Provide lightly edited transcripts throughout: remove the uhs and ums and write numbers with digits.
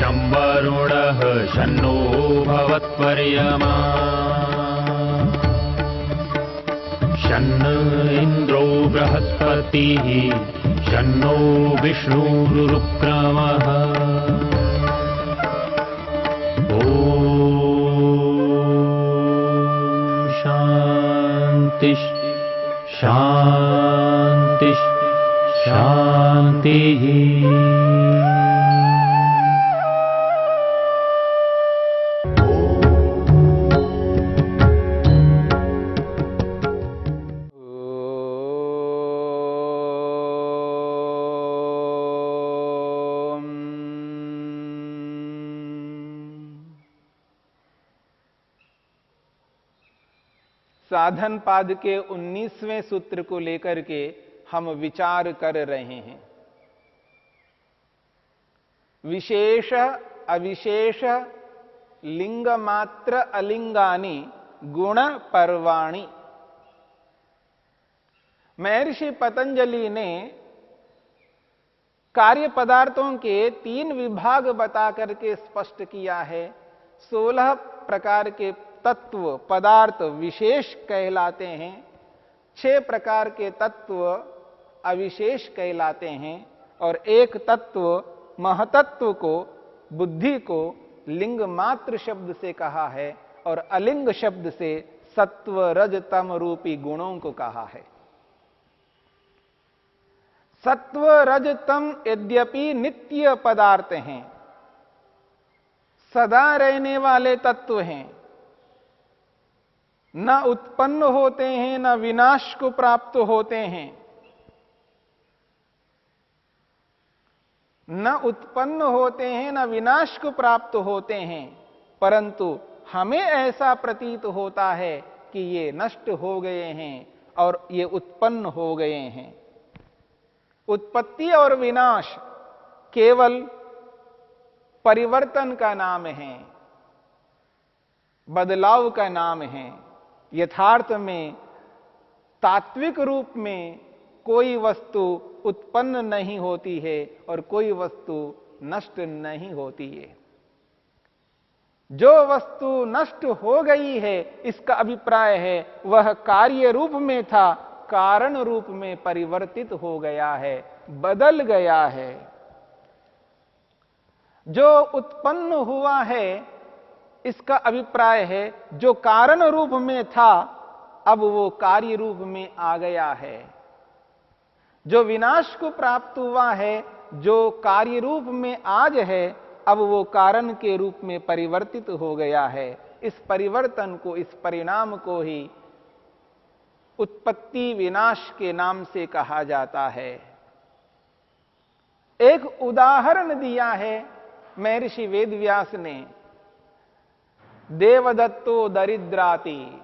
शं वरुणः शन्नो भवत्वर्यमा शन्न इन्द्रो बृहस्पतिः शन्नो विष्णुरुक्रमः ॐ शान्ति शान्ति शान्तिः। साधन पाद के 19वें सूत्र को लेकर के हम विचार कर रहे हैं। विशेष अविशेष लिंग मात्र अलिंगानि गुण पर्वाणि। महर्षि पतंजलि ने कार्य पदार्थों के 3 विभाग बता करके स्पष्ट किया है। 16 प्रकार के तत्व पदार्थ विशेष कहलाते हैं, 6 प्रकार के तत्व अविशेष कहलाते हैं और एक तत्व महतत्व को बुद्धि को लिंग मात्र शब्द से कहा है और अलिंग शब्द से सत्व रज तम रूपी गुणों को कहा है। सत्व रज तम यद्यपि नित्य पदार्थ हैं, सदा रहने वाले तत्व हैं, न उत्पन्न होते हैं न विनाश को प्राप्त होते हैं, न उत्पन्न होते हैं न विनाश को प्राप्त होते हैं, परंतु हमें ऐसा प्रतीत होता है कि ये नष्ट हो गए हैं और ये उत्पन्न हो गए हैं। उत्पत्ति और विनाश केवल परिवर्तन का नाम है, बदलाव का नाम है। यथार्थ में तात्विक रूप में कोई वस्तु उत्पन्न नहीं होती है और कोई वस्तु नष्ट नहीं होती है। जो वस्तु नष्ट हो गई है इसका अभिप्राय है वह कार्य रूप में था, कारण रूप में परिवर्तित हो गया है, बदल गया है। जो उत्पन्न हुआ है इसका अभिप्राय है जो कारण रूप में था अब वो कार्य रूप में आ गया है। जो विनाश को प्राप्त हुआ है जो कार्य रूप में आज है अब वो कारण के रूप में परिवर्तित हो गया है। इस परिवर्तन को, इस परिणाम को ही उत्पत्ति विनाश के नाम से कहा जाता है। एक उदाहरण दिया है महर्षि वेदव्यास ने। देवदत्तो दरिद्राति,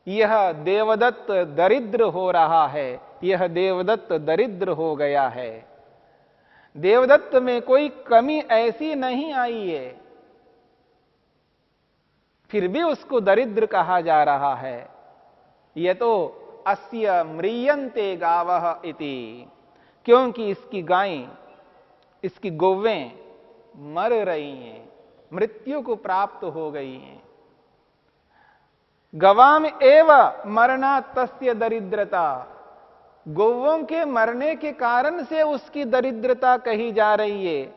यह देवदत्त दरिद्र हो रहा है, यह देवदत्त दरिद्र हो गया है। देवदत्त में कोई कमी ऐसी नहीं आई है, फिर भी उसको दरिद्र कहा जा रहा है। यह तो अस्य म्रियन्ते गावः इति, क्योंकि इसकी गायें, इसकी गौवें मर रही हैं, मृत्यु को प्राप्त हो गई हैं। गवाम एव मरना तस्य दरिद्रता, गौवों के मरने के कारण से उसकी दरिद्रता कही जा रही है।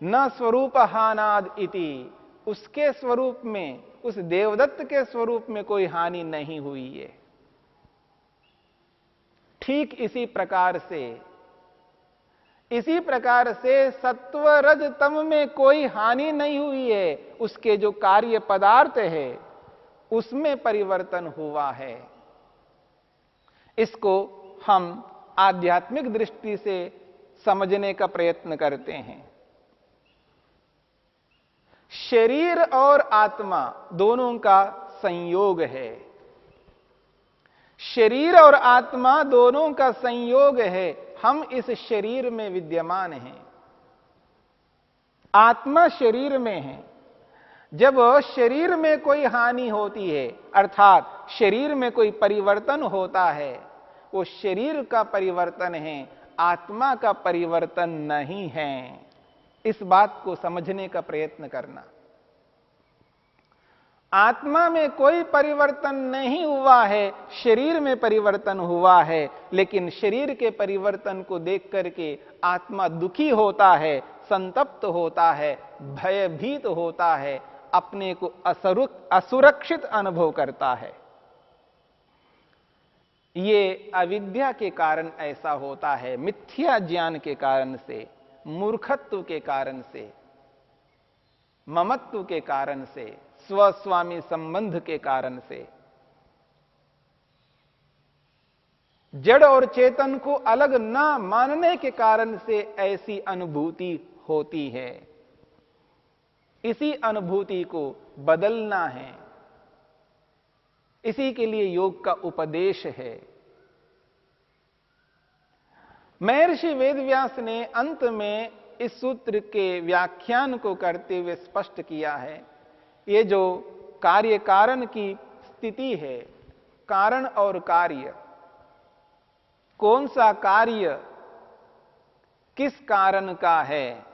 न स्वरूप हानाद इति, उसके स्वरूप में, उस देवदत्त के स्वरूप में कोई हानि नहीं हुई है। ठीक इसी प्रकार से सत्व रज तम में कोई हानि नहीं हुई है। उसके जो कार्य पदार्थ है उसमें परिवर्तन हुआ है। इसको हम आध्यात्मिक दृष्टि से समझने का प्रयत्न करते हैं। शरीर और आत्मा दोनों का संयोग है। शरीर और आत्मा दोनों का संयोग है। हम इस शरीर में विद्यमान हैं, आत्मा शरीर में है। जब शरीर में कोई हानि होती है अर्थात शरीर में कोई परिवर्तन होता है, वो शरीर का परिवर्तन है, आत्मा का परिवर्तन नहीं है। इस बात को समझने का प्रयत्न करना। आत्मा में कोई परिवर्तन नहीं हुआ है, शरीर में परिवर्तन हुआ है, लेकिन शरीर के परिवर्तन को देख करके आत्मा दुखी होता है, संतप्त होता है, भयभीत होता है, अपने को असुरक्षित अनुभव करता है। ये अविद्या के कारण ऐसा होता है, मिथ्या ज्ञान के कारण से, मूर्खत्व के कारण से, ममत्व के कारण से, स्वस्वामी संबंध के कारण से, जड़ और चेतन को अलग ना मानने के कारण से ऐसी अनुभूति होती है। इसी अनुभूति को बदलना है, इसी के लिए योग का उपदेश है। महर्षि वेदव्यास ने अंत में इस सूत्र के व्याख्यान को करते हुए स्पष्ट किया है, ये जो कार्य कारण की स्थिति है, कारण और कार्य, कौन सा कार्य किस कारण का है,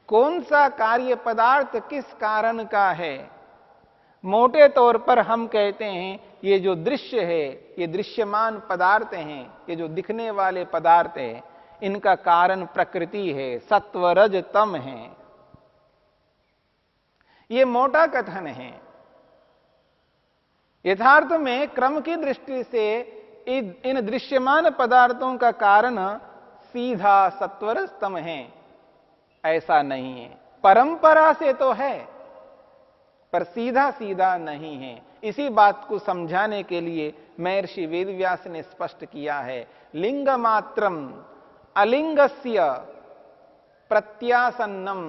कौन सा कार्य पदार्थ किस कारण का है। मोटे तौर पर हम कहते हैं ये जो दृश्य है, ये दृश्यमान पदार्थ हैं, ये जो दिखने वाले पदार्थ हैं, इनका कारण प्रकृति है, सत्व रज तम है। ये मोटा कथन है। यथार्थ में क्रम की दृष्टि से इन दृश्यमान पदार्थों का कारण सीधा सत्वर स्तम है, ऐसा नहीं है। परंपरा से तो है, पर सीधा सीधा नहीं है। इसी बात को समझाने के लिए महर्षि वेदव्यास ने स्पष्ट किया है, लिंग मात्रम अलिंगस्य प्रत्यासन्नम,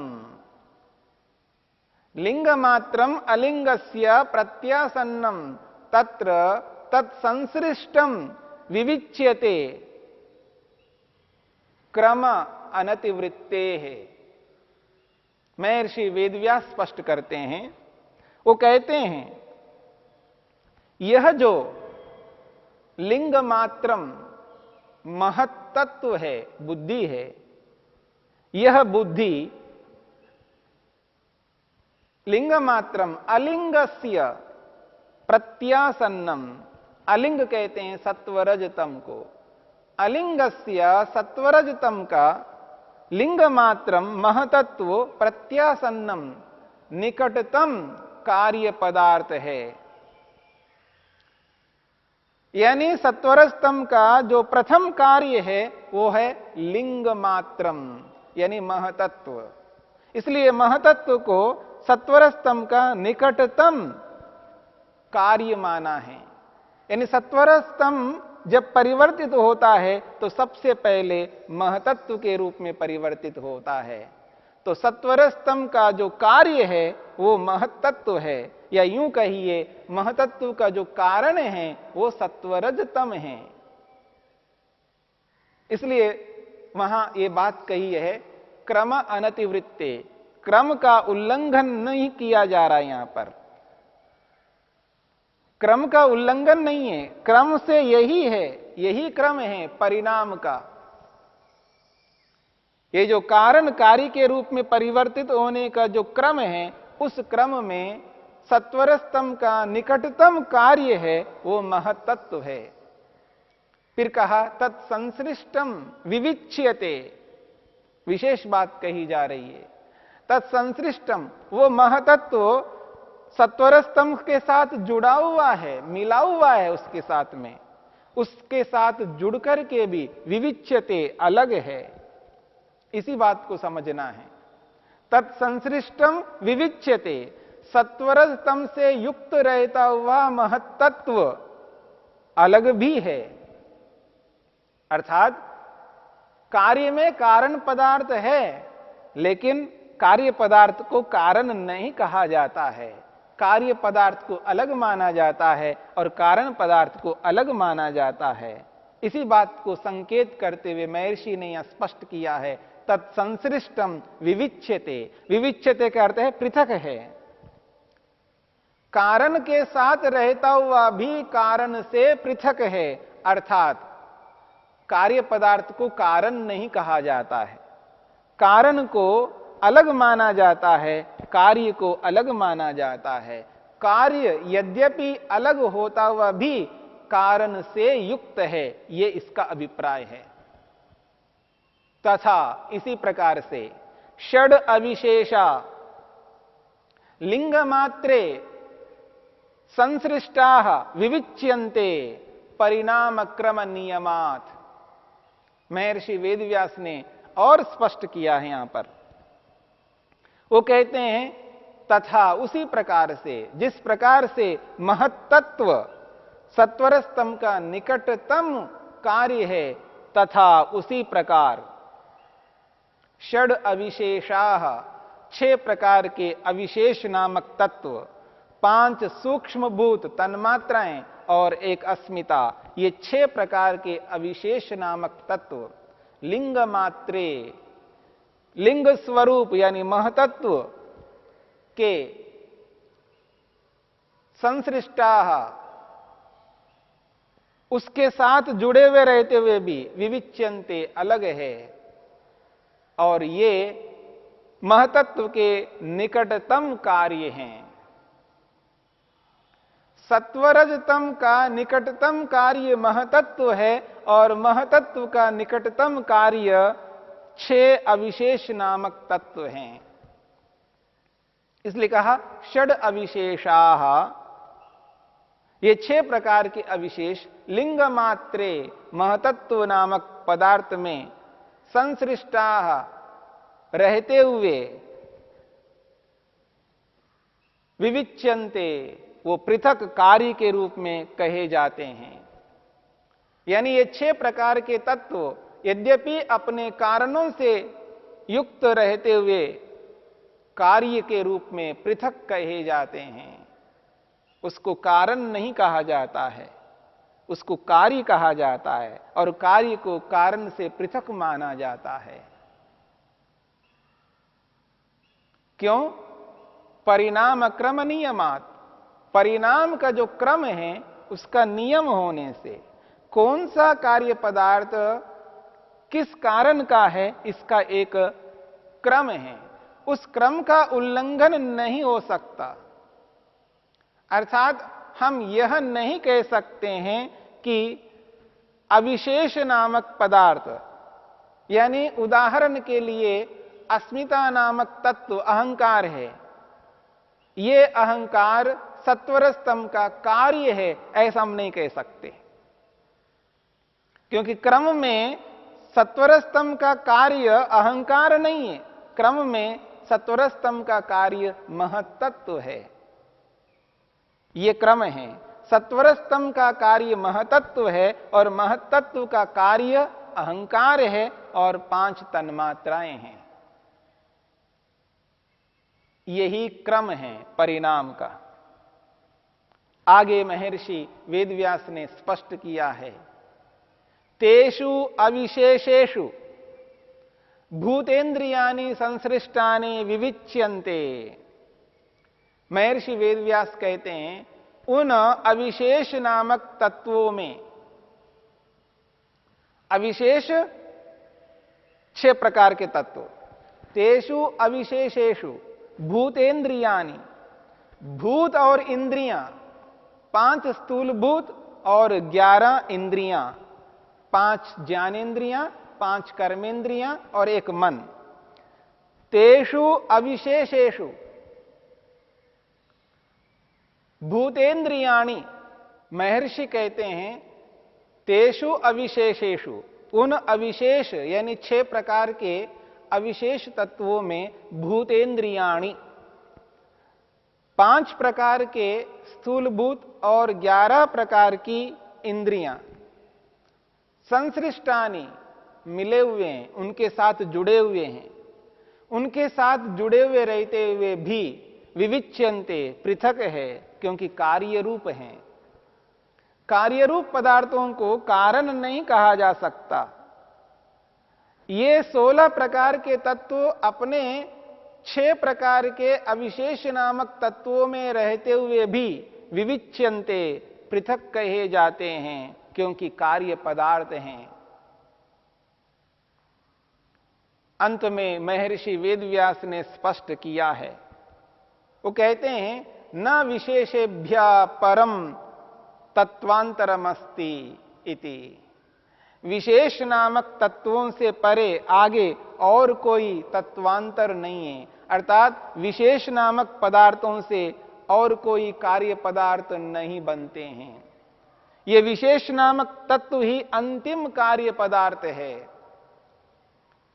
लिंग मात्रम अलिंगस्य प्रत्यासन्नम तत्र तत्संसृष्टम विविच्यते क्रम अनतिवृत्ते है। महर्षि वेदव्यास स्पष्ट करते हैं, वो कहते हैं यह जो लिंग मात्रम महत्तत्व है, बुद्धि है, यह बुद्धि लिंग मात्रम अलिंगस्य प्रत्यासन्नम, अलिंग कहते हैं सत्वरजतम को, अलिंगस्य सत्वरजतम का लिंग मात्रम महतत्व प्रत्यासन्नम निकटतम कार्य पदार्थ है। यानी सत्वरस्तम का जो प्रथम कार्य है वो है लिंग मात्रम, यानी महतत्व। इसलिए महतत्व को सत्वरस्तम का निकटतम कार्य माना है। यानी सत्वरस्तम जब परिवर्तित होता है तो सबसे पहले महतत्व के रूप में परिवर्तित होता है। तो सत्वरस्तम का जो कार्य है वो महतत्व है, या यूं कहिए महतत्व का जो कारण है वो सत्वरजतम है। इसलिए वहां ये बात कही है, क्रम अनतिवृत्ते, क्रम का उल्लंघन नहीं किया जा रहा है। यहां पर क्रम का उल्लंघन नहीं है, क्रम से यही है, यही क्रम है परिणाम का। ये जो कारण कार्य के रूप में परिवर्तित होने का जो क्रम है, उस क्रम में सत्वरस्तम का निकटतम कार्य है वो महत्तत्व है। फिर कहा तत्संसृष्टम विविच्यते, विशेष बात कही जा रही है। तत्संसृष्टम, वो महतत्व सत्वरस्तम के साथ जुड़ा हुआ है, मिला हुआ है उसके साथ में, उसके साथ जुड़ करके भी विविच्यते अलग है। इसी बात को समझना है। तत्संसृष्टम विविच्यते, सत्वरस्तम से युक्त रहता हुआ महत्तत्व अलग भी है। अर्थात कार्य में कारण पदार्थ है, लेकिन कार्य पदार्थ को कारण नहीं कहा जाता है। कार्य पदार्थ को अलग माना जाता है और कारण पदार्थ को अलग माना जाता है। इसी बात को संकेत करते हुए महर्षि ने यह स्पष्ट किया है, तत्संसृष्टम विविच्यते। विविच्यते का अर्थ है पृथक है। कारण के साथ रहता हुआ भी कारण से पृथक है, अर्थात कार्य पदार्थ को कारण नहीं कहा जाता है। कारण को अलग माना जाता है, कार्य को अलग माना जाता है। कार्य यद्यपि अलग होता हुआ भी कारण से युक्त है, ये इसका अभिप्राय है। तथा इसी प्रकार से षड अविशेषा लिंग मात्रे संसृष्टा विविच्यन्ते परिणाम क्रम नियमात्। महर्षि वेदव्यास ने और स्पष्ट किया है यहां पर। वो कहते हैं तथा उसी प्रकार से, जिस प्रकार से महत्तत्व सत्वर स्तंभ का निकटतम कार्य है, तथा उसी प्रकार षड अविशेषाः 6 प्रकार के अविशेष नामक तत्व, 5 सूक्ष्म भूत तन्मात्राएं और एक अस्मिता, ये 6 प्रकार के अविशेष नामक तत्व लिंग मात्रे, लिंग स्वरूप यानी महतत्व के संसृष्टा, उसके साथ जुड़े हुए रहते हुए भी विविच्यन्ते अलग है, और ये महतत्व के निकटतम कार्य हैं। सत्वरजतम का निकटतम कार्य महतत्व है, और महतत्व का निकटतम कार्य 6 अविशेष नामक तत्व हैं। इसलिए कहा षड अविशेषाः, ये 6 प्रकार के अविशेष लिंग मात्रे महतत्व नामक पदार्थ में संसृष्टा रहते हुए विविच्यन्ते, वो पृथक कार्य के रूप में कहे जाते हैं। यानी ये 6 प्रकार के तत्व यद्यपि अपने कारणों से युक्त रहते हुए कार्य के रूप में पृथक कहे जाते हैं, उसको कारण नहीं कहा जाता है, उसको कार्य कहा जाता है, और कार्य को कारण से पृथक माना जाता है। क्यों? परिणाम क्रम नियमात्, परिणाम का जो क्रम है उसका नियम होने से, कौन सा कार्य पदार्थ किस कारण का है, इसका एक क्रम है, उस क्रम का उल्लंघन नहीं हो सकता। अर्थात हम यह नहीं कह सकते हैं कि अविशेष नामक पदार्थ, यानी उदाहरण के लिए अस्मिता नामक तत्व अहंकार है, ये अहंकार सत्वर स्तंभ का कार्य है, ऐसा हम नहीं कह सकते। क्योंकि क्रम में सत्वर स्तंभ का कार्य अहंकार नहीं है, क्रम में सत्वर स्तंभ का कार्य महत्तत्व है। ये क्रम है, सत्वर स्तंभ का कार्य महतत्व है, और महतत्व का कार्य अहंकार है, और 5 तन्मात्राएं हैं। यही क्रम है परिणाम का। आगे महर्षि वेदव्यास ने स्पष्ट किया है, तेषु अविशेषेषु भूतेन्द्रियाणि संसृष्टानि विविच्यन्ते। महर्षि वेदव्यास कहते हैं, उन अविशेष नामक तत्वों में, अविशेष 6 प्रकार के तत्व, तेषु अविशेषेषु भूतेन्द्रियाणि, भूत और इंद्रियां, 5 स्थूल भूत और 11 इंद्रियां, 5 ज्ञानेन्द्रियां, 5 कर्मेंद्रियां और 1 मन। तेषु अविशेषेषु भूतेन्द्रियाणि, महर्षि कहते हैं तेषु अविशेषेषु, उन अविशेष यानी 6 प्रकार के अविशेष तत्वों में भूतेन्द्रियाणि, 5 प्रकार के स्थूल भूत और 11 प्रकार की इंद्रियां, संसृष्टानि मिले हुए हैं, उनके साथ जुड़े हुए हैं, उनके साथ जुड़े हुए रहते हुए भी विविच्यन्ते पृथक है, क्योंकि कार्य रूप हैं। कार्य रूप पदार्थों को कारण नहीं कहा जा सकता। ये 16 प्रकार के तत्व अपने 6 प्रकार के अविशेष नामक तत्वों में रहते हुए भी विविच्यन्ते पृथक कहे जाते हैं, क्योंकि कार्य पदार्थ हैं। अंत में महर्षि वेदव्यास ने स्पष्ट किया है। वो कहते हैं न विशेषेभ्य परम तत्वांतरमस्ति इति। विशेष नामक तत्वों से परे आगे और कोई तत्वांतर नहीं है, अर्थात विशेष नामक पदार्थों से और कोई कार्य पदार्थ नहीं बनते हैं। ये विशेष नामक तत्व ही अंतिम कार्य पदार्थ है।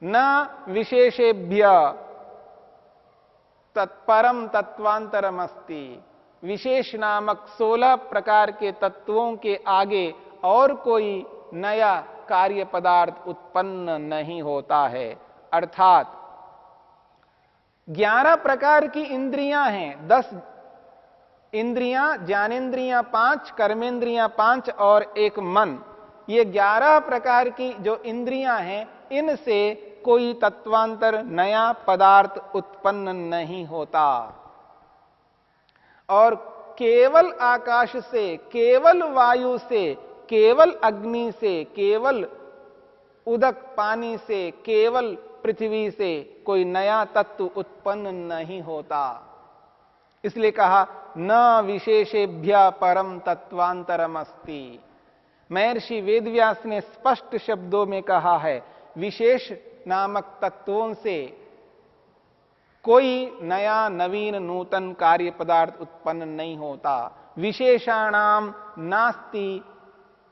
न विशेषेभ्य तत्परम तत्वांतरमस्ति। विशेष नामक 16 प्रकार के तत्वों के आगे और कोई नया कार्य पदार्थ उत्पन्न नहीं होता है। अर्थात 11 प्रकार की इंद्रियां हैं, 10 इंद्रियां, ज्ञानेन्द्रियां 5, कर्मेंद्रियां 5 और एक मन। ये 11 प्रकार की जो इंद्रियां हैं, इनसे कोई तत्वांतर नया पदार्थ उत्पन्न नहीं होता। और केवल आकाश से, केवल वायु से, केवल अग्नि से, केवल उदक पानी से, केवल पृथ्वी से कोई नया तत्व उत्पन्न नहीं होता। इसलिए कहा न विशेषेभ्य परम तत्वांतरमस्ति। महर्षि वेदव्यास ने स्पष्ट शब्दों में कहा है, विशेष नामक तत्वों से कोई नया नवीन नूतन कार्य पदार्थ उत्पन्न नहीं होता। विशेषाणाम नास्ति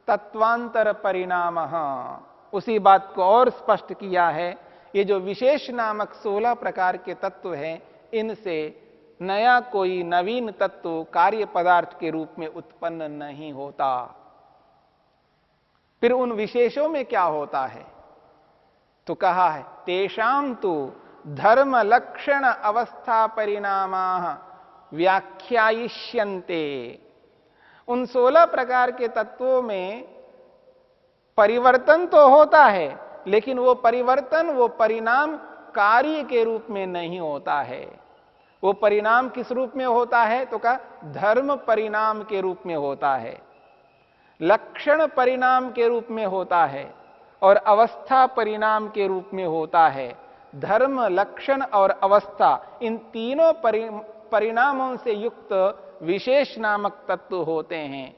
तत्वांतर परिणामः। उसी बात को और स्पष्ट किया है, ये जो विशेष नामक 16 प्रकार के तत्व हैं, इनसे नया कोई नवीन तत्व कार्य पदार्थ के रूप में उत्पन्न नहीं होता। फिर उन विशेषों में क्या होता है? तो कहा है तेषां तु धर्म लक्षण अवस्था परिणामाः व्याख्यायिष्यन्ते। उन 16 प्रकार के तत्वों में परिवर्तन तो होता है, लेकिन वो परिवर्तन, वो परिणाम कार्य के रूप में नहीं होता है। वो परिणाम किस रूप में होता है? तो कहा धर्म परिणाम के रूप में होता है, लक्षण परिणाम के रूप में होता है और अवस्था परिणाम के रूप में होता है। धर्म, लक्षण और अवस्था, इन तीनों परिणामों से युक्त विशेष नामक तत्व होते हैं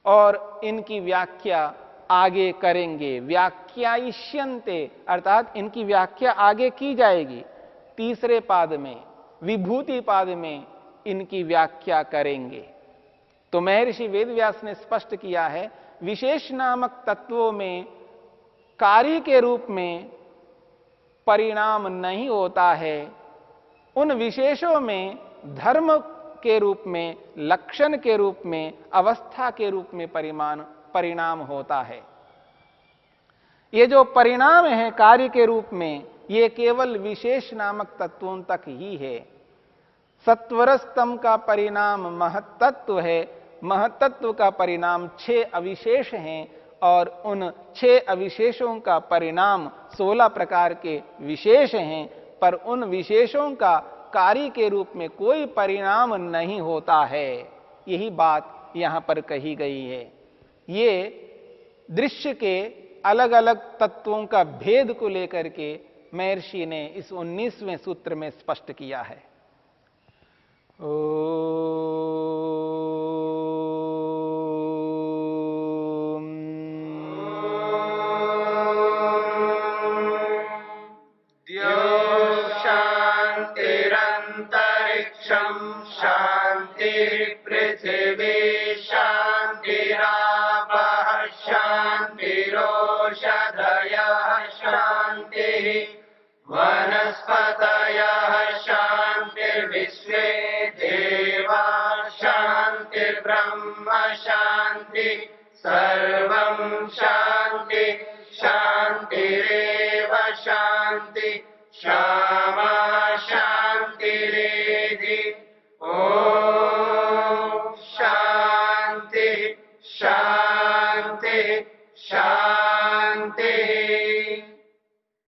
और इनकी व्याख्या आगे करेंगे। व्याख्यायिष्यन्ते अर्थात इनकी व्याख्या आगे की जाएगी। तीसरे पाद में, विभूति पाद में इनकी व्याख्या करेंगे। तो महर्षि वेदव्यास ने स्पष्ट किया है, विशेष नामक तत्वों में कार्य के रूप में परिणाम नहीं होता है। उन विशेषों में धर्म के रूप में, लक्षण के रूप में, अवस्था के रूप में परिणाम होता है। ये जो परिणाम है कार्य के रूप में, ये केवल विशेष नामक तत्वों तक ही है। सत्वरस्तम का परिणाम महत्तत्व है, महत्तत्व का परिणाम 6 अविशेष हैं और उन 6 अविशेषों का परिणाम 16 प्रकार के विशेष हैं, पर उन विशेषों का कार्य के रूप में कोई परिणाम नहीं होता है। यही बात यहां पर कही गई है। ये दृश्य के अलग अलग तत्वों का भेद को लेकर के महर्षि ने इस 19वें सूत्र में स्पष्ट किया है। वनस्पतयः शान्तिर्विश्वे देवा शान्तिर्ब्रह्म शान्ति सर्वं शान्ति शान्तिरेव शान्ति क्षमा शान्तिरेधि। ॐ शान्ति शान्ति शान्ति।